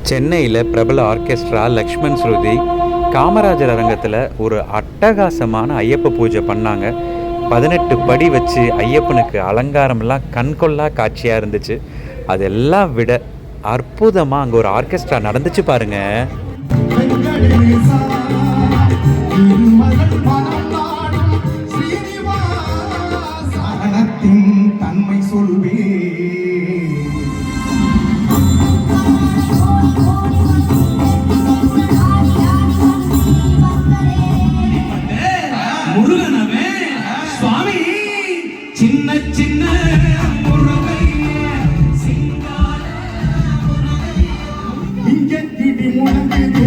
சென்னையில் பிரபல ஆர்கெஸ்ட்ரா லக்ஷ்மண் ஸ்ருதி காமராஜர் அரங்கத்தில் ஒரு அட்டகாசமான ஐயப்ப பூஜை பண்ணாங்க. 18 படி வச்சு ஐயப்பனுக்கு அலங்காரம்லாம் கண்கொள்ளா காட்சியாக இருந்துச்சு. அதெல்லாம் விட அற்புதமாக அங்கே ஒரு ஆர்கெஸ்ட்ரா நடந்துச்சு பாருங்க. தன்மை சொல்வே முருகனவே சுவாமி சின்ன சின்ன இங்கே திடி முழங்குது